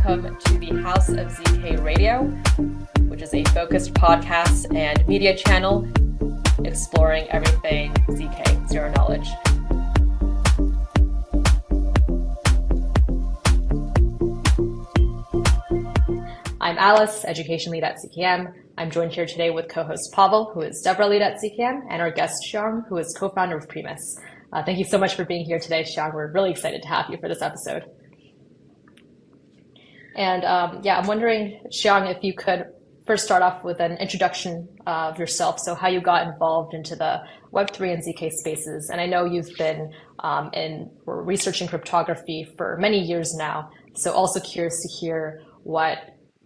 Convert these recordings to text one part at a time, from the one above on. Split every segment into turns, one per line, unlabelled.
welcome to the House of ZK Radio, which is a focused podcast and media channel exploring everything ZK, zero knowledge. I'm Alice, education lead at ZKM. I'm joined here today with co-host Pavel, who is DevRel lead at ZKM, and our guest Xiang, who is co-founder of Primus. Thank you so much for being here today, Xiang. We're really excited to have you for this episode. And I'm wondering, Xiang, if you could first start off with an introduction of yourself, so how you got involved into the Web3 and ZK spaces. And I know you've been researching cryptography for many years now, so also curious to hear what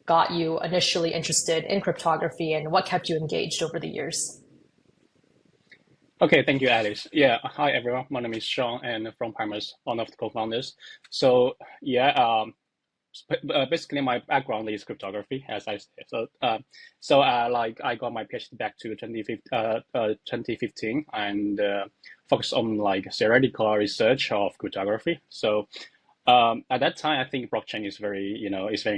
got you initially interested in cryptography and what kept you engaged over the years.
Okay, thank you, Alice. Yeah, hi everyone. My name is Xiang, and from Primus, one of the co-founders. So basically my background is cryptography, as I said. I got my PhD back to 2015 and focused on theoretical research of cryptography. So at that time, I think blockchain is very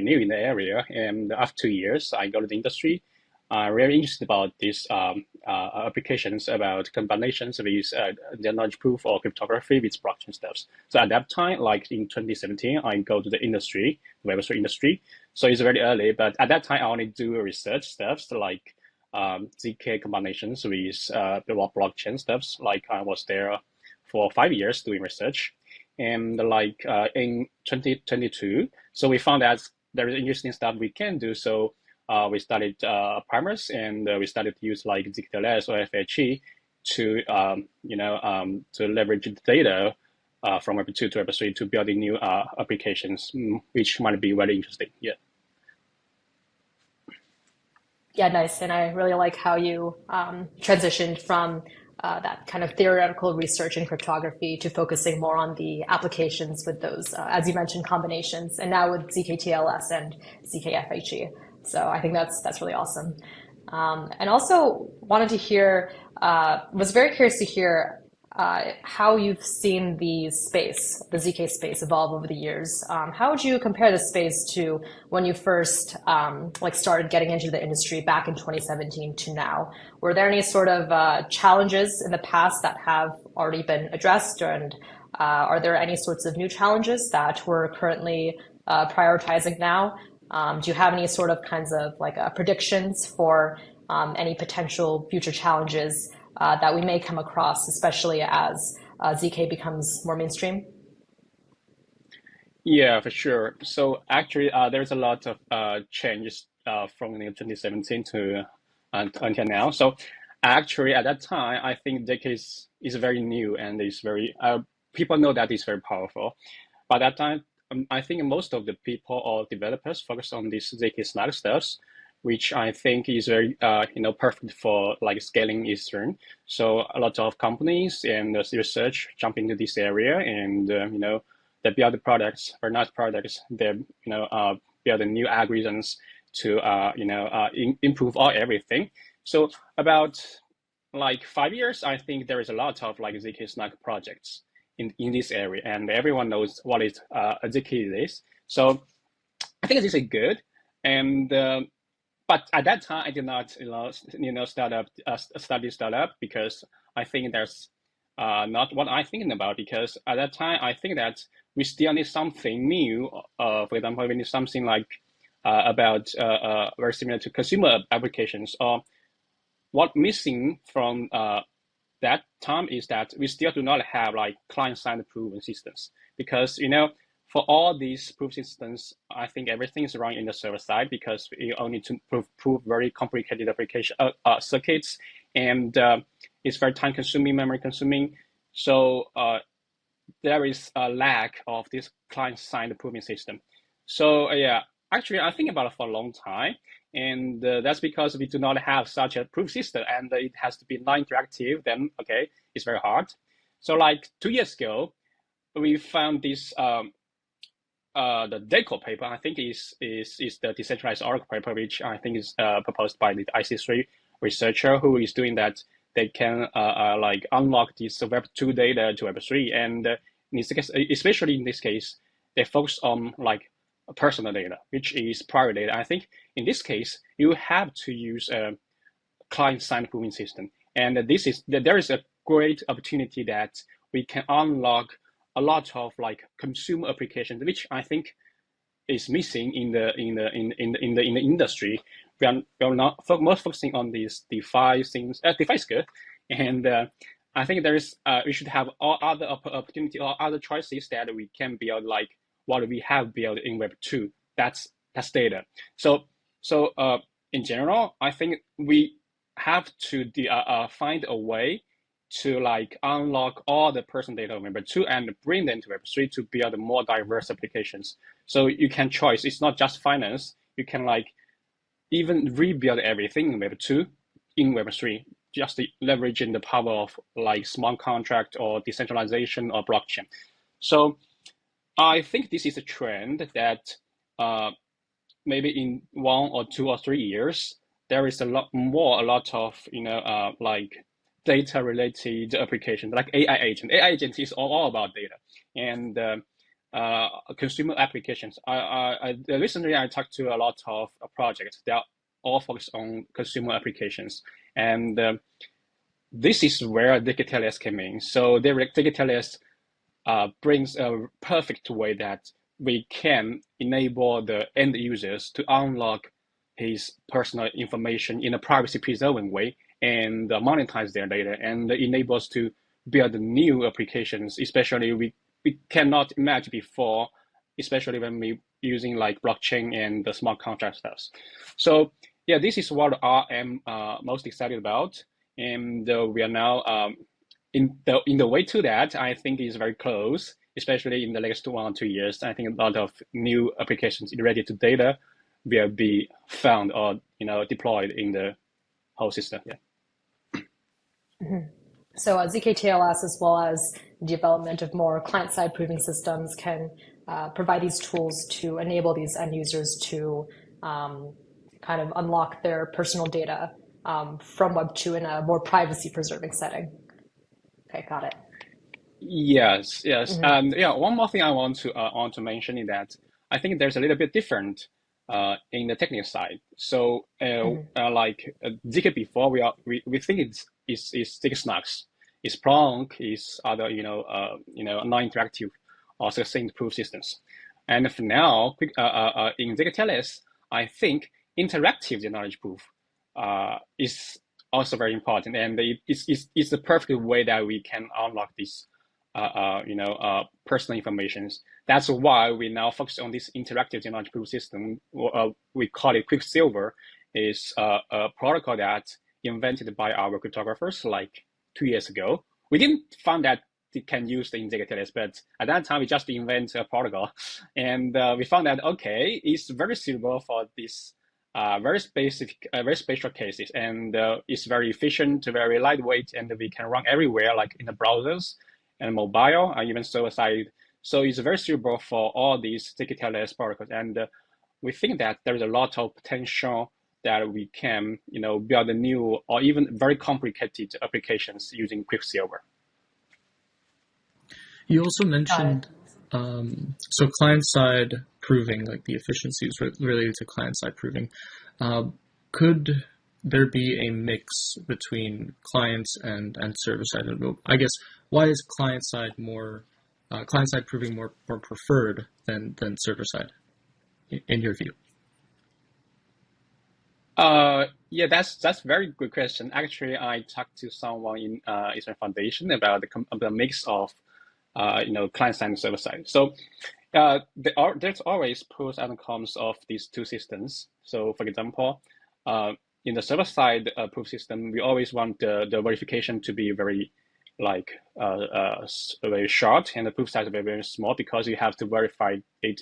new in the area. And after 2 years, I got to the industry. I'm really interested about these applications about combinations with the knowledge proof or cryptography with blockchain steps. So at that time, like in 2017, I go to the industry, Web3 industry. So it's very early, but at that time, I only do research steps like ZK combinations with the blockchain steps. Like I was there for 5 years doing research. And in 2022, so we found that there is interesting stuff we can do. So we started Primus, and we started to use like ZK-TLS or FHE to leverage the data from Web2 to Web3 to building new applications, which might be very interesting. Yeah.
Yeah, nice. And I really like how you transitioned from that kind of theoretical research in cryptography to focusing more on the applications with those, as you mentioned, combinations, and now with ZK-TLS and ZK-FHE. So I think that's really awesome. And also wanted to hear, was very curious to hear how you've seen the ZK space evolve over the years. How would you compare the space to when you first started getting into the industry back in 2017 to now? Were there any sort of challenges in the past that have already been addressed, and are there any sorts of new challenges that we're currently prioritizing now? Do you have any sort of kinds of predictions for any potential future challenges that we may come across, especially as ZK becomes more mainstream?
Yeah, for sure. So actually, there's a lot of changes from 2017 to until now. So actually, at that time, I think ZK is very new and is very people know that it's very powerful. But at that time, I think most of the people or developers focus on this ZK Snag stuffs, which I think is very perfect for scaling Ethereum. So a lot of companies and research jump into this area, and they build the products or not products. They build new algorithms to improve everything. So about 5 years, I think there is a lot of ZK Snag projects in this area, and everyone knows what is a ZK is. So I think this is good, and but at that time I did not study startup because I think there's not what I'm thinking about, because at that time I think that we still need something new. For example, we need something about very similar to consumer applications. Or what missing from that time is that we still do not have client-side proven systems, because for all these proof systems, I think everything is running in the server side, because you only need to prove very complicated application circuits, and it's very time consuming, memory consuming. So there is a lack of this client-side proving system. So actually I think about it for a long time. And that's because we do not have such a proof system, and it has to be non-interactive. Then, okay, it's very hard. So 2 years ago, we found this, the DECO paper, I think is the decentralized Oracle paper, which I think is proposed by the IC3 researcher, who is doing that. They can unlock this Web2 data to Web3. And in this case, especially in this case, they focus on personal data, which is private data. I think in this case, you have to use a client-side proving system. And there is a great opportunity that we can unlock a lot of like consumer applications, which I think is missing in the industry. We are not most focusing on these DeFi things. DeFi is good, and I think there is we should have all other opportunity or other choices that we can build, like what we have built in Web 2. That's data. So in general, I think we have to find a way to like unlock all the personal data of Web 2 and bring them to Web 3 to build more diverse applications. So you can choose. It's not just finance. You can like even rebuild everything in Web 2 in Web 3, just leveraging the power of like smart contract or decentralization or blockchain. So I think this is a trend that maybe in 1 or 2 or 3 years, there is a lot of like data related applications like AI agent. AI agent is all about data and consumer applications. Recently I talked to a lot of projects. They are all focused on consumer applications, and this is where ZK-TLS came in. So ZK-TLS brings a perfect way that we can enable the end users to unlock his personal information in a privacy preserving way and monetize their data, and enable us to build new applications, especially we cannot imagine before, especially when we using like blockchain and the smart contract stuff. So yeah, this is what I am most excited about, and we are now in the way to that. I think is very close, especially in the next 1 or 2 years. I think a lot of new applications related to data will be found or deployed in the whole system. Yeah.
So ZK-TLS, as well as development of more client-side proving systems, can provide these tools to enable these end users to kind of unlock their personal data from Web 2 in a more privacy-preserving setting. Okay, got it.
Yes. Yeah, one more thing I want to mention is that I think there's a little bit different in the technical side. So like ZK before, we think it's ZK Snarks, it's Plonk, it's other non-interactive or succinct proof systems. And for now, in ZK-TLS, I think interactive knowledge proof is also very important, and it's the perfect way that we can unlock this personal information. That's why we now focus on this interactive technology proof system. We call it Quicksilver. Is a protocol that invented by our cryptographers like 2 years ago. We didn't find that it can use the ZK-TLS, but at that time we just invented a protocol, and we found that okay, it's very suitable for this very special cases, and it's very efficient, very lightweight, and we can run everywhere, like in the browsers and mobile, and even server side. So it's very suitable for all these ZK-TLS protocols, and we think that there is a lot of potential that we can, build a new or even very complicated applications using Quicksilver.
You also mentioned so client-side proving, like the efficiencies related to client-side proving. Could there be a mix between clients and server-side? I guess, why is client-side proving more preferred than server-side, in your view?
Yeah, that's a very good question. Actually, I talked to someone in Eastern Foundation about the mix of client-side and server-side. So there's always pros and cons of these two systems. So for example, in the server-side proof system, we always want the verification to be very very short, and the proof size very, very small, because you have to verify it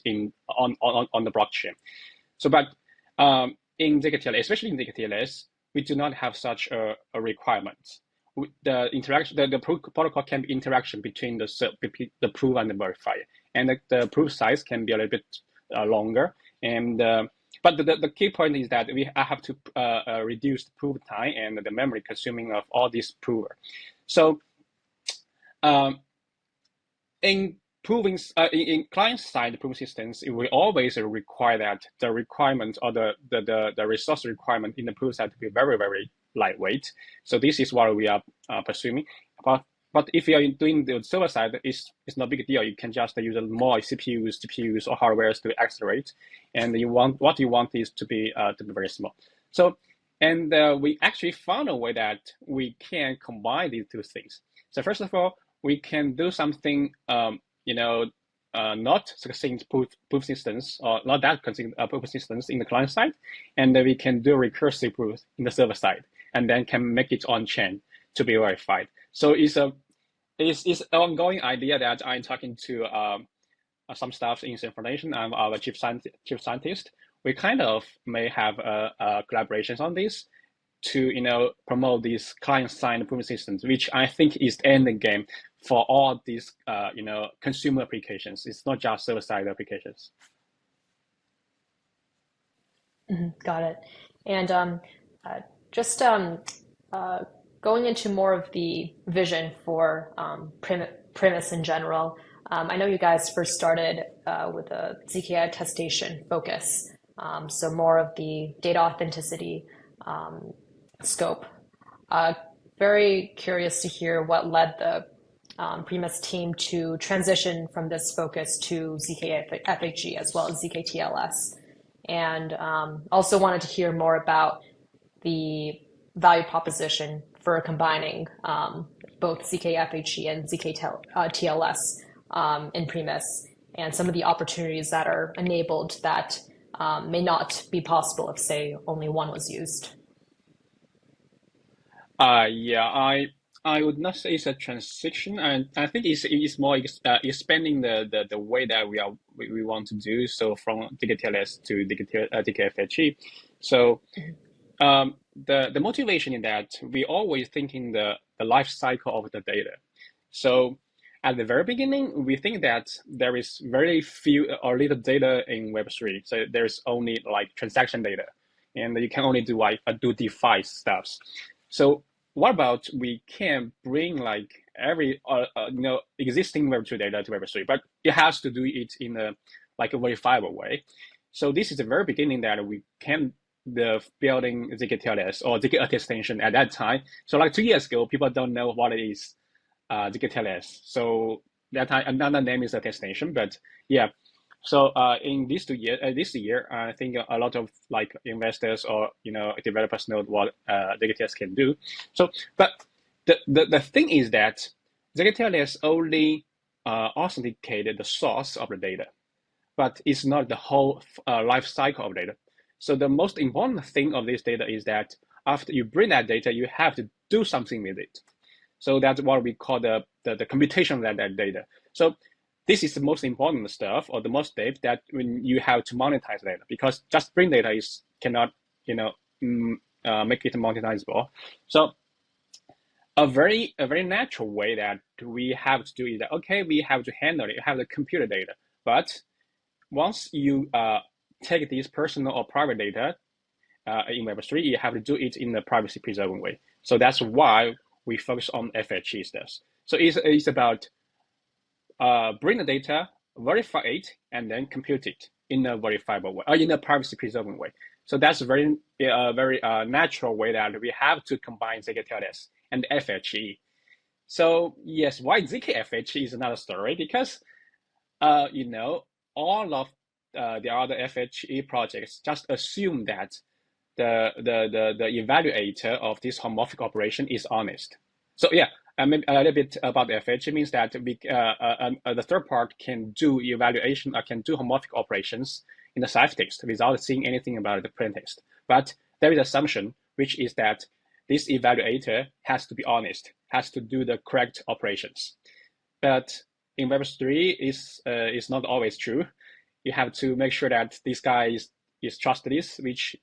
on the blockchain. So, but in ZK-TLS, especially in ZK-TLS, we do not have such a requirement. The interaction, the protocol can be interaction between the proof and the verifier, and the proof size can be a little bit longer. And but the key point is that I have to reduce the proof time and the memory consuming of all these prover. So in proving in client-side proving systems, it will always require that the requirement or the resource requirement in the proof set to be very, very lightweight. So this is what we are pursuing. But if you are doing the server side, it's no big deal. You can just use more CPUs, GPUs, or hardwares to accelerate, and what you want is to be very small. So, and we actually found a way that we can combine these two things. So first of all, we can do something, not succinct proof systems, or not that proof systems in the client side, and then we can do recursive proof in the server side, and then can make it on chain to be verified. So it's an ongoing idea that I'm talking to some staff in Stanford Foundation. I'm our chief scientist. We kind of may have collaborations on this to promote these client-side proof systems, which I think is the end game for all these consumer applications. It's not just server-side applications.
Got it. And just going into more of the vision for Primus in general, I know you guys first started with a ZK attestation focus, so more of the data authenticity scope. Very curious to hear what led the Primus team to transition from this focus to ZK-FHE as well as ZK-TLS. And also wanted to hear more about the value proposition for combining both ZK-FHE and ZK-TLS in Primus, and some of the opportunities that are enabled that may not be possible if, say, only one was used.
Yeah, I would not say it's a transition, and I think it's more expanding the way that we want to do so from ZK-TLS to ZK-FHE. So the motivation is that we always thinking the life cycle of the data. So at the very beginning, we think that there is very few or little data in Web3. So there's only like transaction data, and you can only do DeFi stuffs. So what about we can bring like every existing Web2 data to Web3, but it has to do it in a verifiable way. So this is the very beginning that we can building ZK-TLS or ZK attestation at that time. So like 2 years ago, people don't know what it is, ZK-TLS. So that time another name is attestation, but yeah. So in these 2 years, this year, I think a lot of like investors or developers know what ZK-TLS can do. So, but the thing is that ZK-TLS only authenticated the source of the data, but it's not the whole life cycle of data. So the most important thing of this data is that after you bring that data, you have to do something with it. So that's what we call the computation of that data. So this is the most important stuff, or the most step that when you have to monetize data, because just bring data cannot make it monetizable. So a very natural way that we have to do is that, okay, we have to handle it, have the computer data, but once you take these personal or private data in Web3, you have to do it in a privacy preserving way. So that's why we focus on FHE stuff. So it's about bring the data, verify it, and then compute it in a verifiable way, or in a privacy preserving way. So that's a very natural way that we have to combine ZK-TLS and FHE. So yes, why ZK-FHE is another story, because all of the other FHE projects just assume that the evaluator of this homomorphic operation is honest. So yeah, maybe a little bit about the FHE means that the third part can do evaluation, can do homomorphic operations in the ciphertext without seeing anything about the plaintext. But there is assumption, which is that this evaluator has to be honest, has to do the correct operations. But in Web3, is not always true. You have to make sure that this guy is trusted, which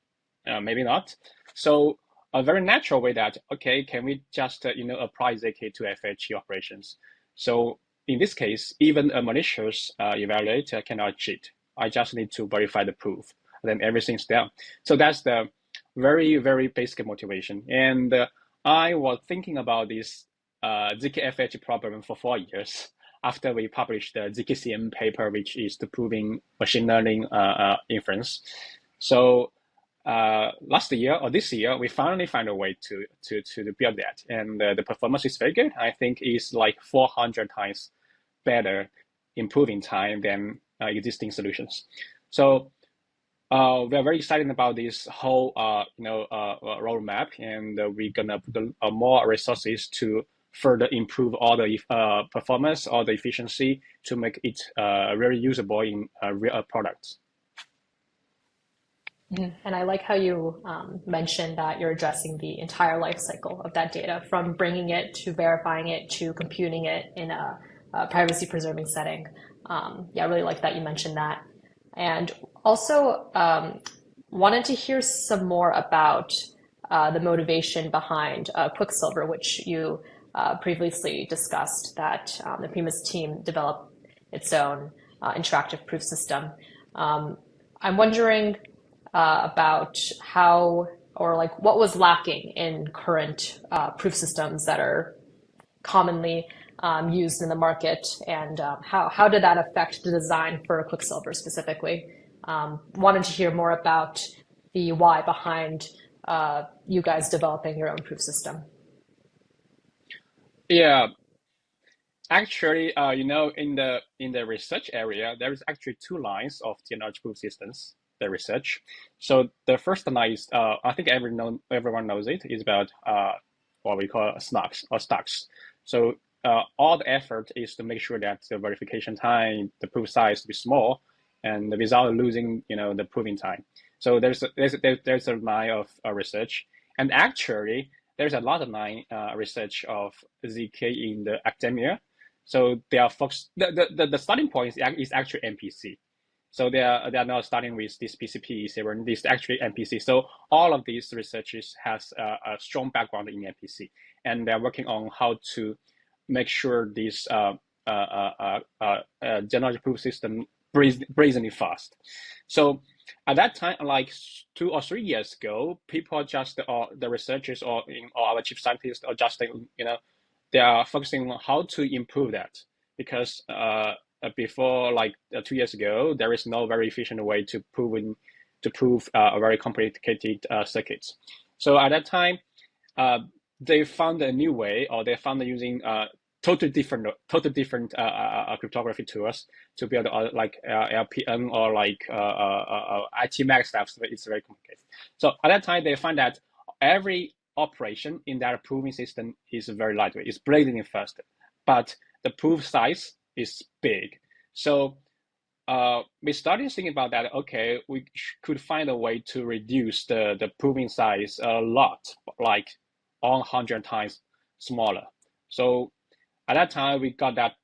maybe not. So a very natural way that, okay, can we just apply ZK to FHE operations? So in this case, even a malicious evaluator cannot cheat. I just need to verify the proof, then everything's done. So that's the very, very basic motivation. And I was thinking about this ZK-FHE problem for 4 years. after we published the ZKCM paper, which is the proving machine learning inference. So last year or this year, we finally found a way to build that, and the performance is very good. I think it's like 400 times better improving time than existing solutions. So we're very excited about this whole roadmap, and we're gonna put more resources to further improve all the performance, all the efficiency to make it very usable in real products.
And I like how you mentioned that you're addressing the entire life cycle of that data, from bringing it to verifying it to computing it in a privacy preserving setting. Yeah, I really like that you mentioned that. And also wanted to hear some more about the motivation behind Quicksilver, which you previously discussed, that the Primus team developed its own interactive proof system. I'm wondering about how, or like what was lacking in current proof systems that are commonly used in the market, and how did that affect the design for Quicksilver specifically? Wanted to hear more about the why behind you guys developing your own proof system.
Yeah, actually, in the research area, there is actually two lines of general proof systems. The research. So the first line is, I think everyone knows it, is about what we call SNARKs or stacks. So all the effort is to make sure that the verification time, the proof size is small, and without losing, the proving time. So there's a line of research, and actually there's a lot of line research of ZK in the academia. So they are focused. The starting point is actually MPC. So they are not starting with this PCP, this actually MPC. So all of these researchers has a strong background in MPC, and they're working on how to make sure this general proof system brazenly fast. So at that time, like 2 or 3 years ago, people just the researchers or our chief scientists are just they are focusing on how to improve that, because before, like 2 years ago, there is no very efficient way to prove a very complicated circuits. So at that time, they found a new way, or they found using totally different cryptography tools to build like LPN or like ITMAC stuff. So it's very complicated. So at that time, they found that every operation in that proving system is very lightweight. It's blazingly fast, but the proof size is big. So we started thinking about that. Okay, we could find a way to reduce the proving size a lot, like 100 times smaller. So at that time, we got that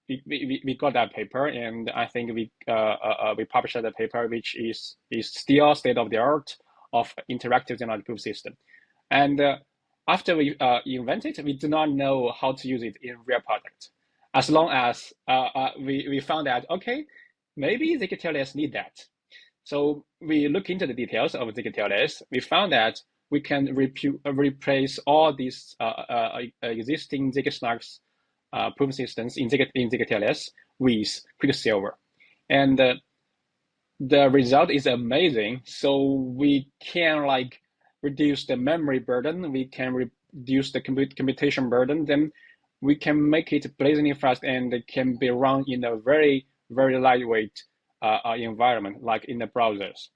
paper, and I think we published that paper, which is still state of the art of interactive general proof system. And after we invented it, we do not know how to use it in real product. As long as we found that, okay, maybe ZK-TLS need that. So we look into the details of ZK-TLS. We found that we can replace all these existing ZK-SNARKs proof systems in ZK-TLS with Quicksilver. And the result is amazing. So we can like reduce the memory burden, we can reduce the computation burden, then we can make it blazingly fast, and it can be run in a very, very lightweight environment, like in the browsers.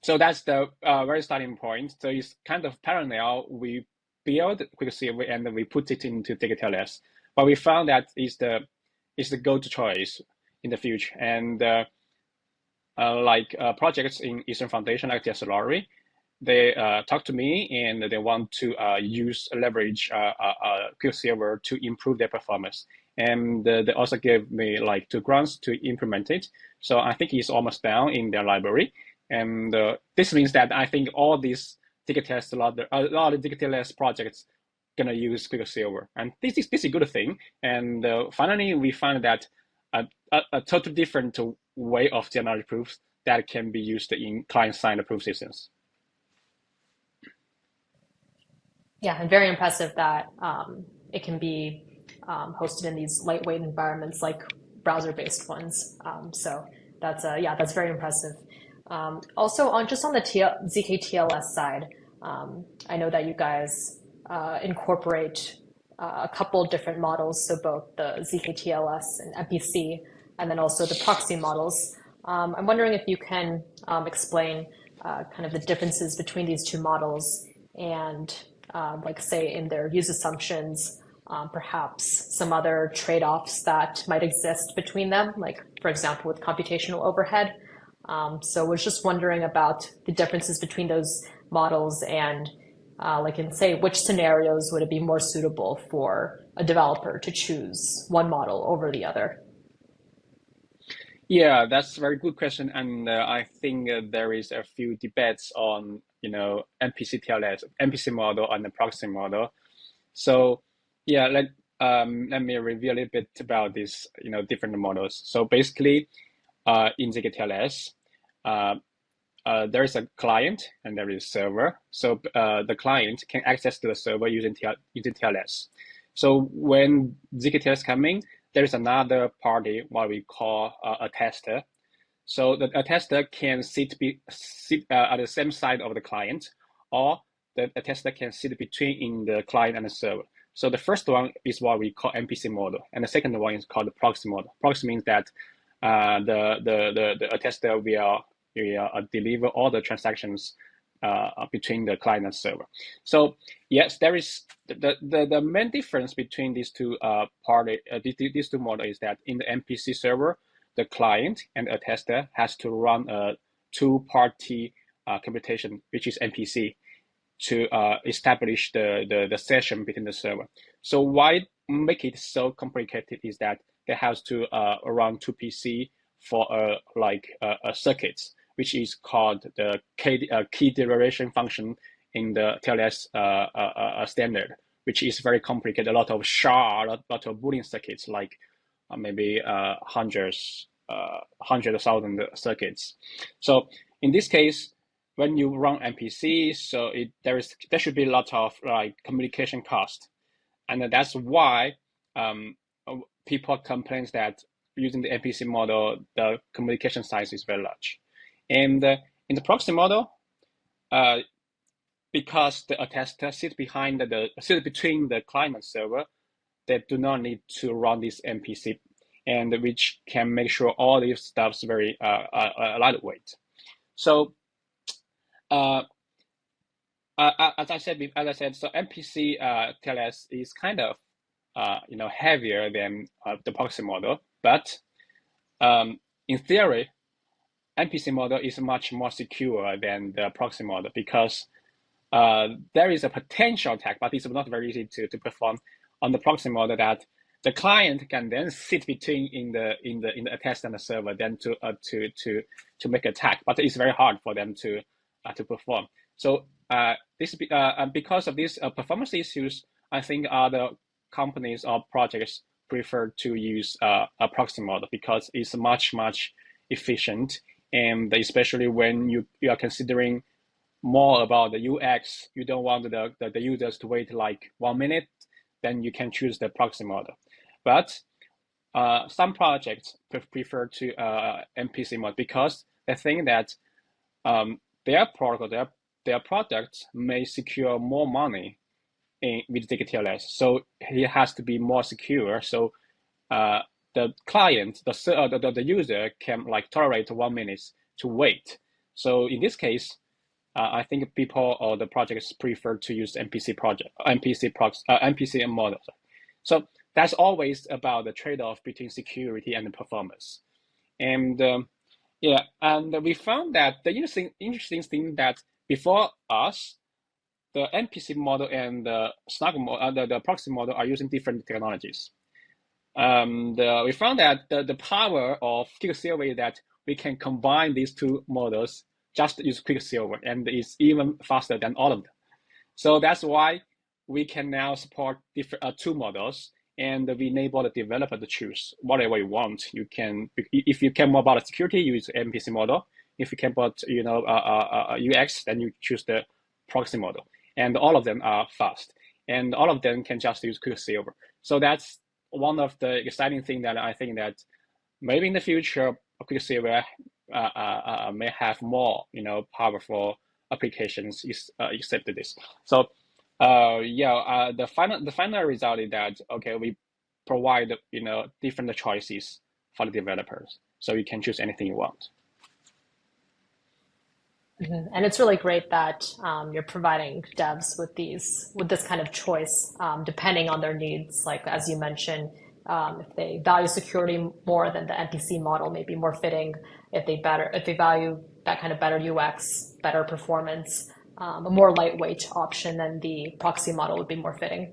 So that's the very starting point. So it's kind of parallel. We build Quicksilver and we put it into ZK-TLS, but we found that is the go-to choice in the future. And projects in Eastern Foundation, like DSLR, they talk to me and they want to leverage Quicksilver to improve their performance. And they also gave me like 2 grants to implement it. So I think it's almost down in their library. And this means that I think all these ZK-TLS, a lot of ZK-TLS projects gonna use Quicksilver. And this is a good thing. And finally, we found that a totally different way of general proofs that can be used in client-side proof systems.
Yeah, and very impressive that it can be hosted in these lightweight environments like browser-based ones. So that's yeah, that's very impressive. Also, on just on the ZK-TLS side, I know that you guys incorporate a couple different models, so both the ZK-TLS and MPC, and then also the proxy models. I'm wondering if you can explain kind of the differences between these two models and like say in their use assumptions, perhaps some other trade-offs that might exist between them, like for example with computational overhead. So I was just wondering about the differences between those models and like in say which scenarios would it be more suitable for a developer to choose one model over the other?
Yeah, that's a very good question, and I think there is a few debates on MPC TLS, MPC model, and the proxy model. So yeah, let me review a little bit about these different models. So basically, in ZK-TLS, there is a client and there is server. So the client can access to the server using TLS. So when ZK-TLS coming, there is another party, what we call a tester. So a tester can sit at the same side of the client, or a tester can sit between in the client and the server. So the first one is what we call MPC model, and the second one is called the proxy model. Proxy means that the tester will deliver all the transactions between the client and server. So yes, there is the main difference between these two these two models is that in the MPC server, the client and a tester has to run a two-party computation, which is MPC, to establish the session between the server. So why make it so complicated is that they have to run two PC for a circuits, which is called the key derivation function in the TLS standard, which is very complicated. A lot of SHA, a lot of Boolean circuits, like maybe hundreds of thousand circuits. So in this case, when you run MPC, so there should be a lot of communication cost, and that's why people complain that using the MPC model, the communication size is very large. And in the proxy model, because the attester sits between the client and server, they do not need to run this MPC, and which can make sure all these stuffs very lightweight. So as I said, so MPC TLS is kind of heavier than the proxy model, but in theory, MPC model is much more secure than the proxy model because there is a potential attack, but it's not very easy to perform on the proxy model that the client can then sit between in the attest and the server then to make attack, but it's very hard for them to perform. So because of these performance issues, I think other companies or projects prefer to use a proxy model because it's much efficient, and especially when you are considering more about the UX, you don't want the users to wait like 1 minute, then you can choose the proxy model. But some projects prefer to MPC model because they think that their products may secure more money with ZK-TLS, so it has to be more secure. So the client, the user can tolerate 1 minute to wait. So in this case, I think people or the projects prefer to use MPC model. So that's always about the trade-off between security and performance. And and we found that the interesting thing that before us, the MPC model and the Snug model, the proxy model are using different technologies. We found that the power of Quicksilver is that we can combine these two models, just use Quicksilver, and it's even faster than all of them. So that's why we can now support different two models, and we enable the developer to choose whatever you want. You can, if you care more about security, use MPC model. If you care about UX, then you choose the proxy model. And all of them are fast, and all of them can just use Quicksilver. So that's one of the exciting things that I think that maybe in the future, Quicksilver may have more, powerful applications except this. So, the final result is that okay, we provide different choices for the developers, so you can choose anything you want.
And it's really great that you're providing devs with this kind of choice, depending on their needs. Like as you mentioned, if they value security more, than the NPC model may be more fitting. If they value that kind of better UX, better performance, a more lightweight option, then the proxy model would be more fitting.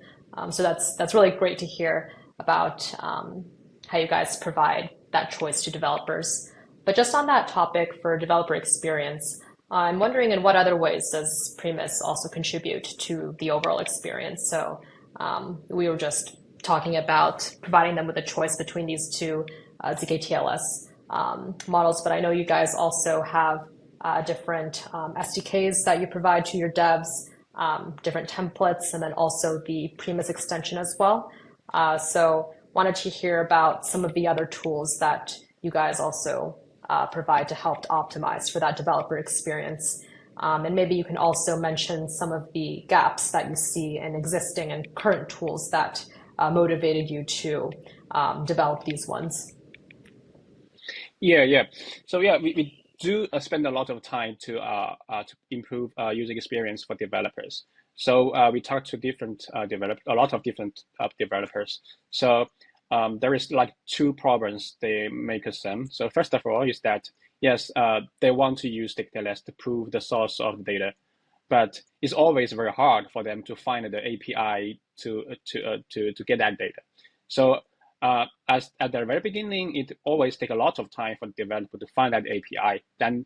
So that's really great to hear about how you guys provide that choice to developers. But just on that topic for developer experience, I'm wondering in what other ways does Primus also contribute to the overall experience? So we were just talking about providing them with a choice between these two ZK-TLS models, but I know you guys also have different SDKs that you provide to your devs, different templates, and then also the Primus extension as well. So wanted to hear about some of the other tools that you guys also provide to help optimize for that developer experience. And maybe you can also mention some of the gaps that you see in existing and current tools that motivated you to develop these ones.
Yeah. So we do spend a lot of time to improve user experience for developers. So we talk to a lot of different developers. So there is like two problems they make us some. So first of all is that yes, they want to use ZK-TLS to prove the source of the data, but it's always very hard for them to find the API to get that data. So as at the very beginning, it always takes a lot of time for the developer to find that API, then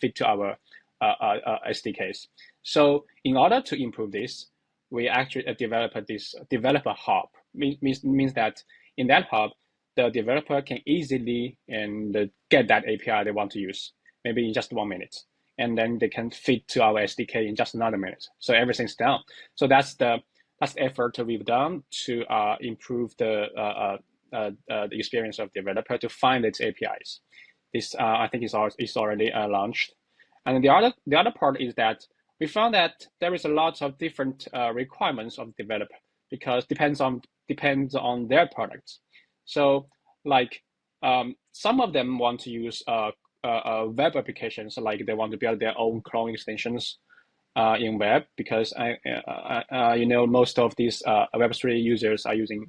fit to our SDKs. So in order to improve this, we actually developed this developer hub. Means that in that hub, the developer can easily get that API they want to use, maybe in just 1 minute, and then they can fit to our SDK in just another minute. So everything's done. So that's the effort we've done to improve the experience of developer to find its APIs. This I think is already launched. And the other part is that we found that there is a lot of different requirements of developer because depends on their products. So like some of them want to use web applications, like they want to build their own clone extensions in web because most of these Web3 users are using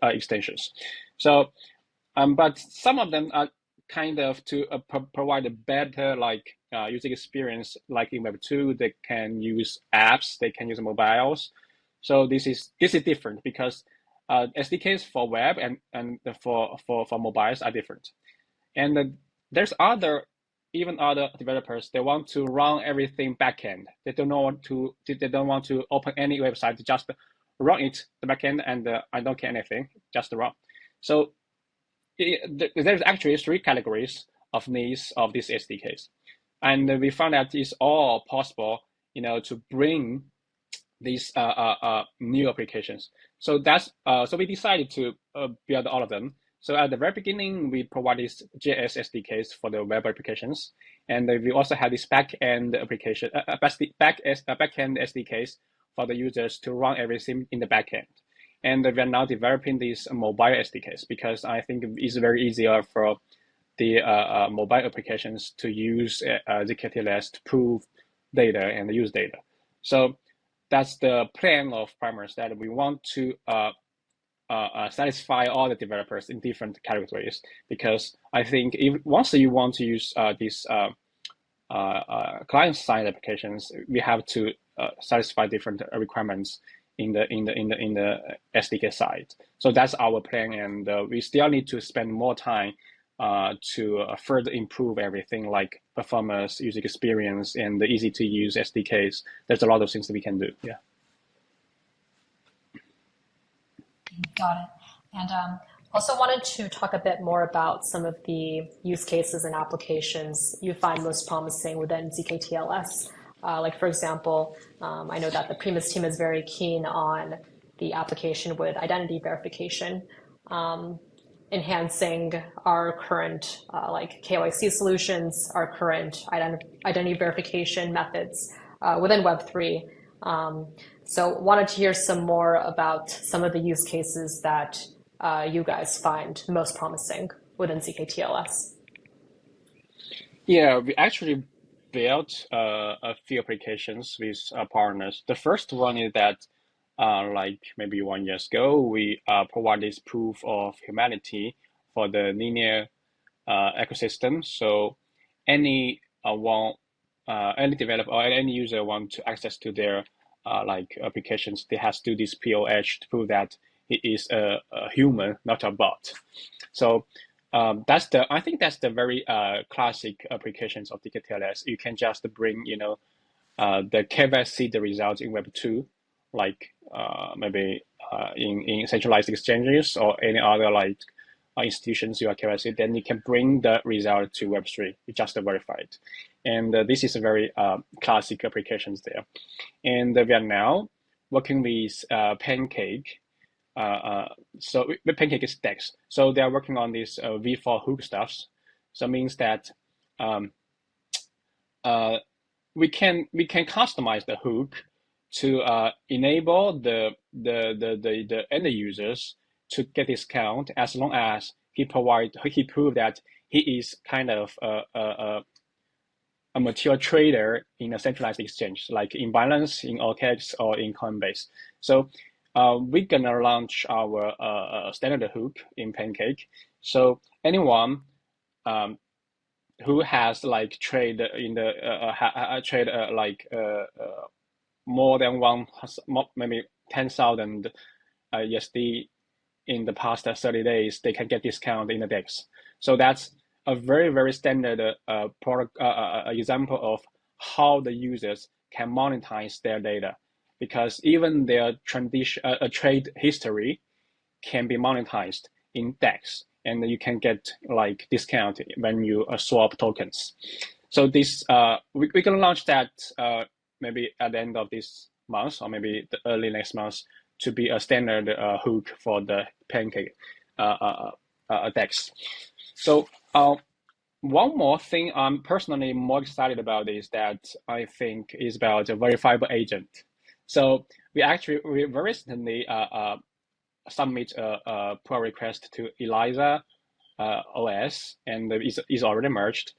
extensions. So but some of them are kind of to provide a better user experience, like in Web2, they can use apps, they can use mobiles. So this is different because SDKs for web and for mobiles are different. And there's other developers, they want to run everything backend. They don't want to open any website, just run it the backend, and I don't care anything, just run. So there's actually 3 categories of needs of these SDKs, and we found that it's all possible, to bring these new applications. So so we decided to build all of them. So at the very beginning, we provided JS SDKs for the web applications, and we also had this backend application, backend SDKs for the users to run everything in the backend. And we are now developing these mobile SDKs because I think it's very easier for the mobile applications to use ZK-TLS to prove data and use data. So that's the plan of Primus, that we want to satisfy all the developers in different categories, because I think once you want to use these client-side applications, we have to satisfy different requirements in the SDK side. So that's our plan, and we still need to spend more time to further improve everything, like performance, user experience, and the easy to use SDKs. There's a lot of things that we can do. Yeah.
Got it. And also wanted to talk a bit more about some of the use cases and applications you find most promising within ZK-TLS. Like for example, I know that the Primus team is very keen on the application with identity verification, enhancing our current like KYC solutions, our current identity verification methods within Web3. So wanted to hear some more about some of the use cases that you guys find most promising within ZK-TLS.
Yeah, we actually built a few applications with partners. The first one is that, like maybe 1 year ago, we provide this proof of humanity for the linear ecosystem. So any any developer or any user want to access to their like applications, they have to do this POH to prove that it is a human, not a bot. So I think that's the very classic applications of ZK-TLS. You can just bring, the KYC, the results in Web2, like maybe in centralized exchanges or any other like institutions you are KYC, then you can bring the result to Web3. You just verify it. And this is a very classic applications there. And we are now working with Pancake. So the Pancake is DEX. So they are working on this V4 hook stuffs. So it means that we can customize the hook to enable the end users to get discount as long as he prove that he is kind of a mature trader in a centralized exchange, like in Binance, in OKX, or in Coinbase. So we're gonna launch our standard hook in Pancake. So anyone who has like trade in the trade like more than maybe 10,000 USD in the past 30 days, they can get discount in the DEX. So that's a very, very standard product example of how the users can monetize their data, because even their trade history can be monetized in DEX, and you can get like discount when you swap tokens. So this we're gonna launch that maybe at the end of this month or maybe the early next month to be a standard hook for the Pancake DEX. So one more thing I'm personally more excited about is that I think is about a verifiable agent. So we very recently submit a pull request to ELIZA OS, and is already merged,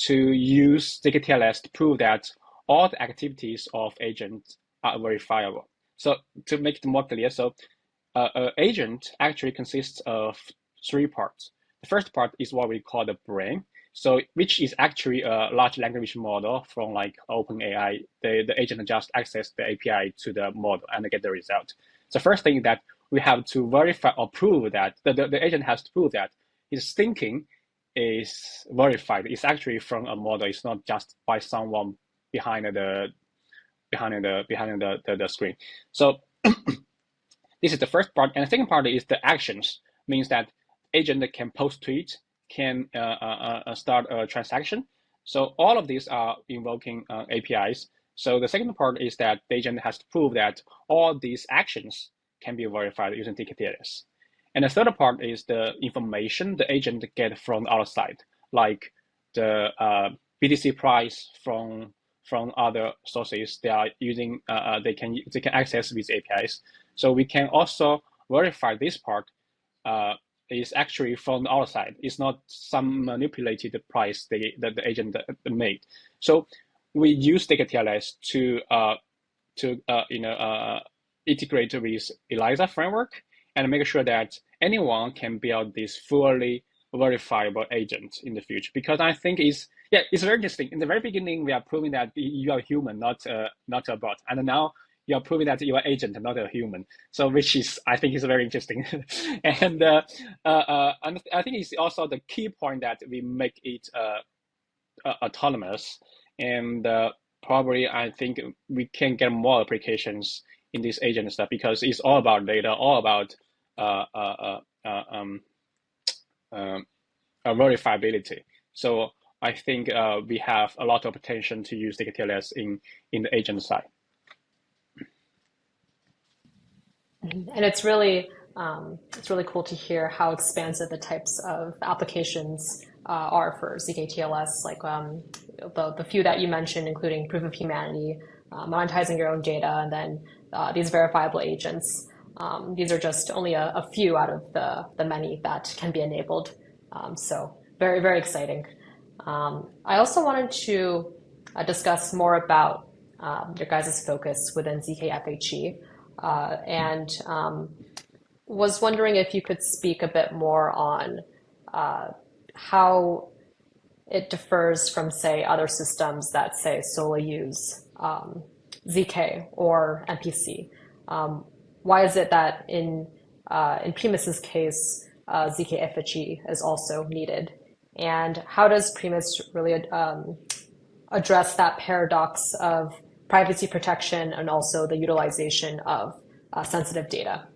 to use ZK-TLS to prove that all the activities of agent are verifiable. So to make it more clear, so an agent actually consists of 3 parts. The first part is what we call the brain, so which is actually a large language model from like OpenAI. The agent just access the API to the model and get the result. So first thing that we have to verify or prove that the agent has to prove that his thinking is verified. It's actually from a model. It's not just by someone behind the screen. So this is the first part, and the second part is the actions. Means that agent can post tweet, can start a transaction. So all of these are invoking APIs. So the second part is that the agent has to prove that all these actions can be verified using ZK-TLS. And the third part is the information the agent get from the outside, like the BTC price from other sources they are using. They can access these APIs. So we can also verify this part is actually from the outside. It's not some manipulated price that the agent made. So we use ZK-TLS to integrate with ELIZA framework and make sure that anyone can build this fully verifiable agent in the future. Because I think it's very interesting. In the very beginning, we are proving that you are human, not a bot, and now you are proving that you are agent, not a human. So which is, I think, is very interesting. And I think it's also the key point that we make it autonomous, and probably I think we can get more applications in this agent stuff, because it's all about data, all about verifiability. So I think we have a lot of potential to use ZK-TLS in the agent side.
And it's really cool to hear how expansive the types of applications are for ZK-TLS, like the few that you mentioned, including proof of humanity, monetizing your own data, and then these verifiable agents. These are just only a few out of the many that can be enabled. So very, very exciting. I also wanted to discuss more about your guys' focus within ZK-FHE, and was wondering if you could speak a bit more on how it differs from, say, other systems that, say, solely use ZK or MPC. Why is it that in Primus's case, ZK-FHE is also needed? And how does Primus really address that paradox of privacy protection and also the utilization of sensitive data?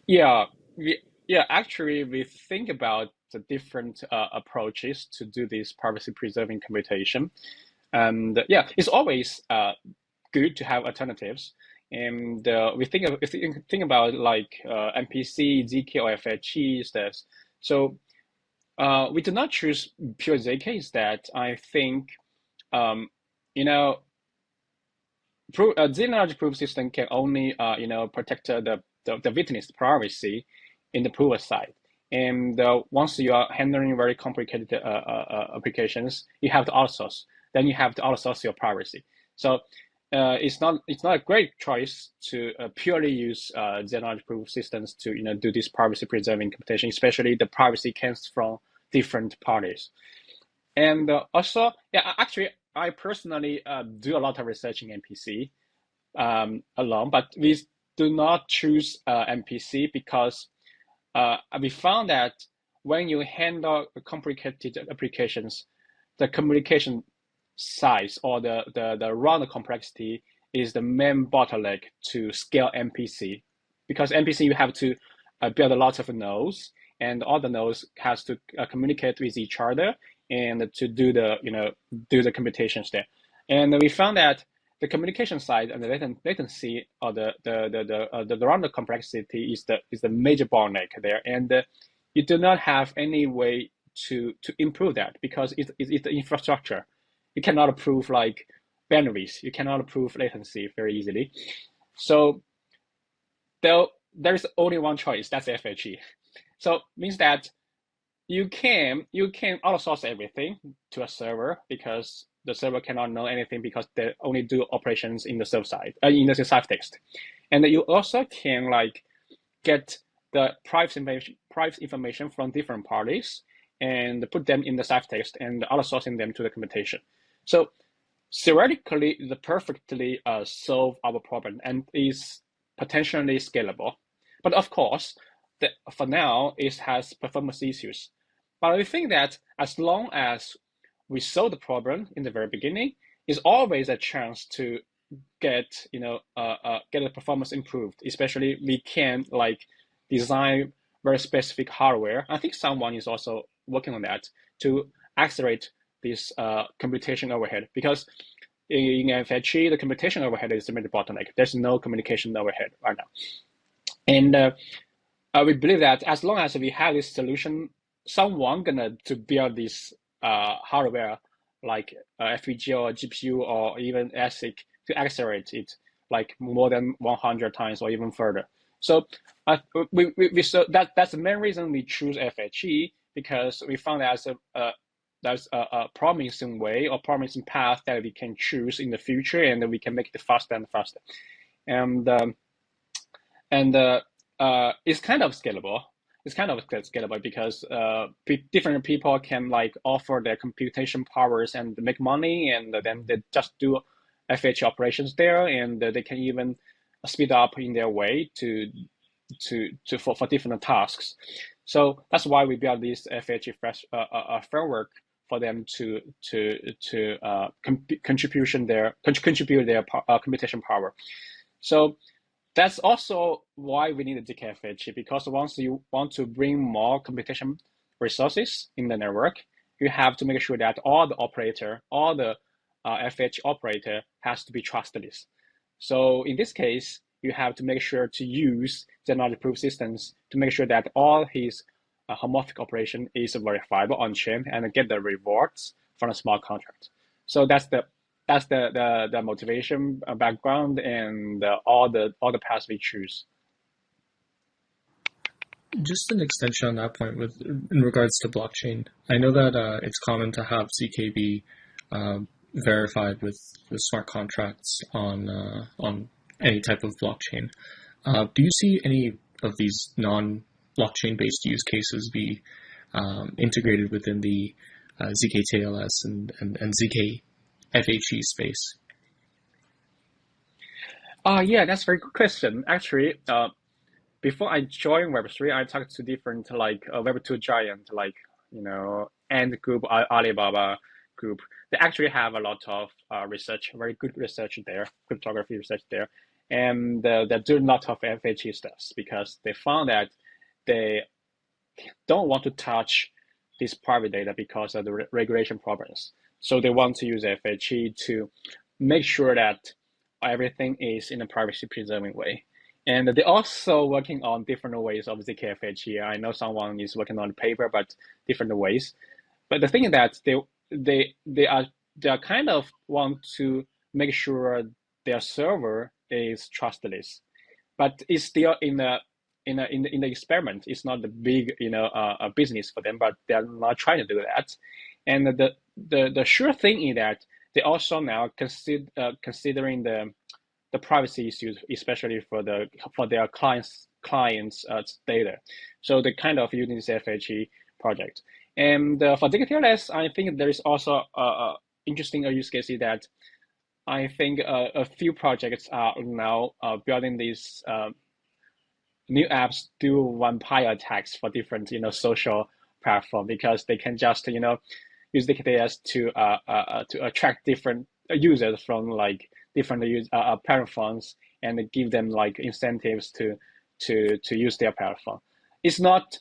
Yeah, actually, we think about the different approaches to do this privacy preserving computation. And yeah, it's always good to have alternatives. And we think about like MPC, ZK, or FHE steps. So we do not choose pure ZK instead. I think, you know, zero-knowledge proof system can only, protect the witness privacy in the prover side. And once you are handling very complicated applications, you have to outsource. Then you have to outsource your privacy. So it's not a great choice to purely use zero-knowledge proof systems to do this privacy preserving computation, especially the privacy comes from different parties. And also, yeah, actually, I personally do a lot of research in MPC alone, but we do not choose MPC because we found that when you handle complicated applications, the communication size or the run complexity is the main bottleneck to scale MPC. Because MPC, you have to build a lot of nodes, and all the nodes has to communicate with each other and to do the computations there. And we found that the communication side and the latency or the run complexity is the major bottleneck there, and you do not have any way to improve that because it's the infrastructure. You cannot approve like bandwidth. You cannot approve latency very easily. So there's only one choice. That's FHE. So means that you can outsource everything to a server because the server cannot know anything because they only do operations in the server side, in the ciphertext. And you also can like get the private information from different parties and put them in the ciphertext and outsourcing them to the computation. So theoretically, the perfectly solve our problem and is potentially scalable. But of course, for now, it has performance issues. But I think that as long as we solve the problem in the very beginning, it's always a chance to get the performance improved. Especially we can like design very specific hardware. I think someone is also working on that to accelerate this computation overhead, because in FHE, the computation overhead is the major bottleneck. There's no communication overhead right now. And we believe that as long as we have this solution, someone gonna to build this hardware like FPGA or GPU or even ASIC to accelerate it like more than 100 times or even further. So so that's the main reason we choose FHE, because we found there's a promising way or promising path that we can choose in the future, and we can make it faster and faster. And it's kind of scalable. It's kind of scalable because different people can like offer their computation powers and make money, and then they just do FHE operations there, and they can even speed up in their way for different tasks. So that's why we built this FHE framework for them to contribute their computation power. So that's also why we need a ZK-FHE, because once you want to bring more computation resources in the network, you have to make sure that all the FHE operator has to be trustless. So in this case, you have to make sure to use technology proof systems to make sure that all his homomorphic operation is verifiable on chain and get the rewards from a smart contract. So that's the motivation background and all the paths we choose.
Just an extension on that point with in regards to blockchain. I know that it's common to have ZK be verified with smart contracts on any type of blockchain. Do you see any of these non-blockchain based use cases be integrated within the ZK-TLS and ZK-FHE space?
Yeah, that's a very good question. Actually, before I joined Web3, I talked to different Web2 giant Ant Group, Alibaba Group. They actually have a lot of research, very good research there, cryptography research there, and they do a lot of FHE stuff because they found that they don't want to touch this private data because of the regulation problems. So they want to use FHE to make sure that everything is in a privacy preserving way. And they're also working on different ways of ZK-FHE. I know someone is working on the paper, but different ways. But the thing is that they are kind of want to make sure their server is trustless, but it's still in the experiment. It's not the big a business for them, but they're not trying to do that. And the sure thing is that they also now considering the privacy issues, especially for their clients data. So they kind of using this FHE project. And for ZK-TLS, I think there is also interesting use case that I think a few projects are now building these new apps do vampire attacks for different social platform because they can just use ZK-TLS to attract different users from different platforms and give them incentives to use their platform. It's not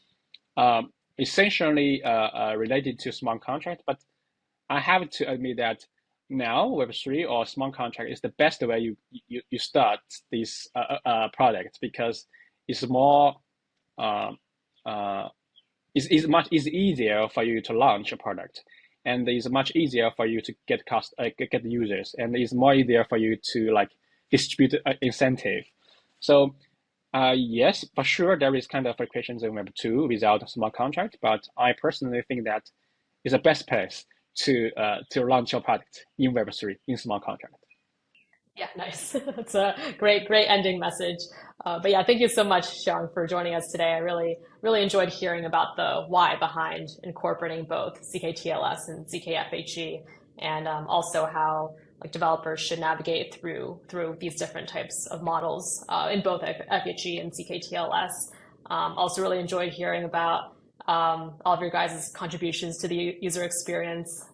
essentially related to smart contract, but I have to admit that now Web3 or smart contract is the best way you start this product because it's more it's much easier for you to launch a product, and it's much easier for you to get users, and it's more easier for you to distribute incentive. So yes, for sure there is kind of applications in Web2 without a smart contract, but I personally think that is the best place to launch your product in Web3 in smart contract.
Yeah, nice. That's a great ending message. But yeah, thank you so much, Xiang, for joining us today. I really enjoyed hearing about the why behind incorporating both ZK-TLS and ZK-FHE, and also how developers should navigate through these different types of models in both FHE and ZK-TLS. Also really enjoyed hearing about all of your guys' contributions to the user experience,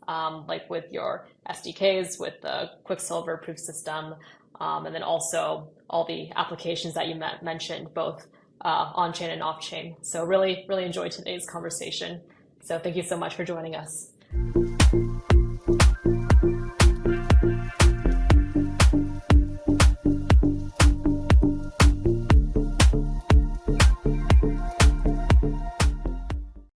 with your SDKs, with the Quicksilver proof system, and then also all the applications that you mentioned, both on-chain and off-chain. So really enjoyed today's conversation. So thank you so much for joining us.